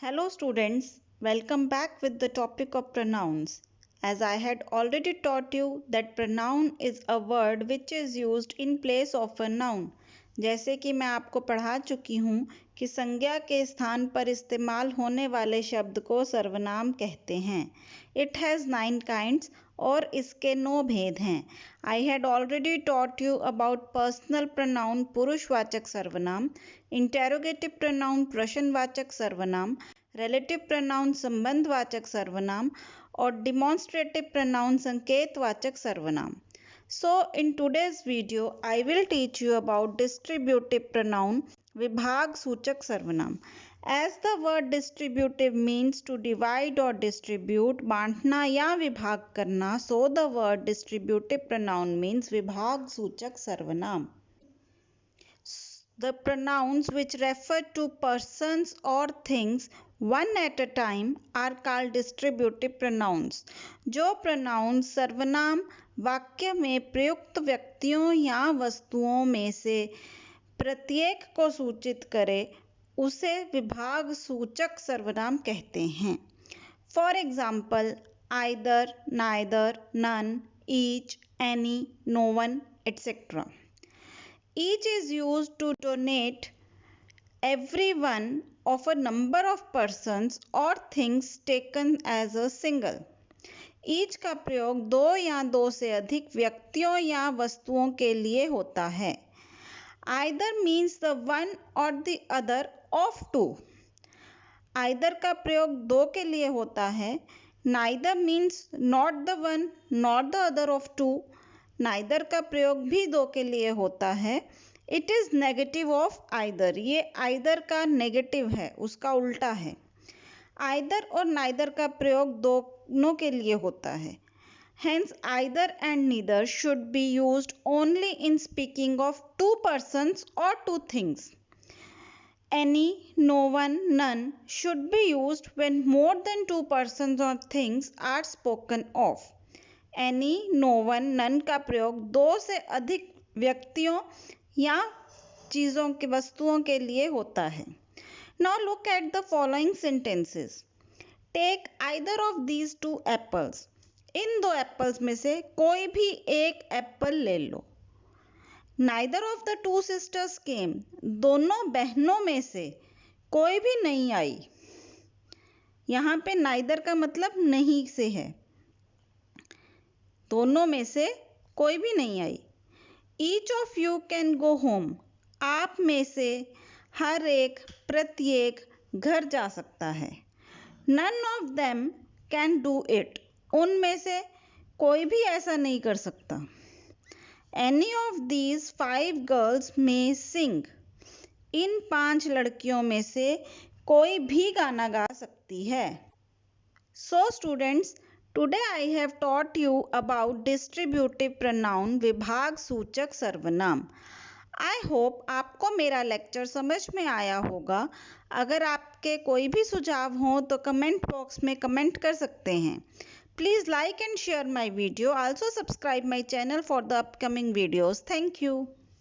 Hello students, welcome back with the topic of pronouns. As I had already taught you that pronoun is a word which is used in place of a noun. जैसे कि मैं आपको पढ़ा चुकी हूँ कि संज्ञा के स्थान पर इस्तेमाल होने वाले शब्द को सर्वनाम कहते हैं. It has 9 kinds और इसके 9 भेद हैं. I had already taught you about personal pronoun पुरुषवाचक सर्वनाम, interrogative pronoun प्रश्नवाचक सर्वनाम, relative pronoun संबंधवाचक सर्वनाम और demonstrative pronoun संकेतवाचक सर्वनाम. So in today's video I will teach you about distributive pronoun विभाग सूचक सर्वनाम. As the word distributive means to divide or distribute बांटना या विभाग करना, so the word distributive pronoun means विभाग सूचक सर्वनाम. The pronouns which refer to persons or things one at a time are called distributive pronouns. जो pronouns सर्वनाम वाक्य में प्रयुक्त व्यक्तियों या वस्तुओं में से प्रत्येक को सूचित करे उसे विभाग सूचक सर्वनाम कहते हैं. For example, either, neither, none, each, any, no one, etc. Each is used to denote every one of a number of persons or things taken as a single. Each का प्रयोग दो या दो से अधिक व्यक्तियों या वस्तुओं के लिए होता है. Either means the one or the other of two. Either का प्रयोग दो के लिए होता है. Neither means not the one nor the other of two. Neither का प्रयोग भी दो के लिए होता है. It is negative of either. ये either का negative है, उसका उल्टा है. Either और neither का प्रयोग दोनों के लिए होता है. Hence, either and neither should be used only in speaking of two persons or two things. Any, no one, none should be used when more than two persons or things are spoken of. Any, no one, none का प्रयोग दो से अधिक व्यक्तियों या चीज़ों के वस्तुओं के लिए होता है. Now look at the following sentences. Take either of these two apples. इन दो एप्पल्स में से कोई भी एक एप्पल ले लो. Neither of the two sisters came. दोनों बहनों में से कोई भी नहीं आई. यहाँ पे neither का मतलब नहीं से है. दोनों में से कोई भी नहीं आई. Each of you can go home. आप में से हर एक प्रत्येक घर जा सकता है. None of them can do it. उनमें से कोई भी ऐसा नहीं कर सकता. Any of these 5 girls may sing. इन 5 लड़कियों में से कोई भी गाना गा सकती है. So students, today I have taught you about distributive pronoun विभाग सूचक सर्वनाम. I hope आपको मेरा लेक्चर समझ में आया होगा. अगर आपके कोई भी सुझाव हो तो कमेंट बॉक्स में कमेंट कर सकते हैं. Please like and share my video. Also subscribe my channel for the upcoming videos. Thank you.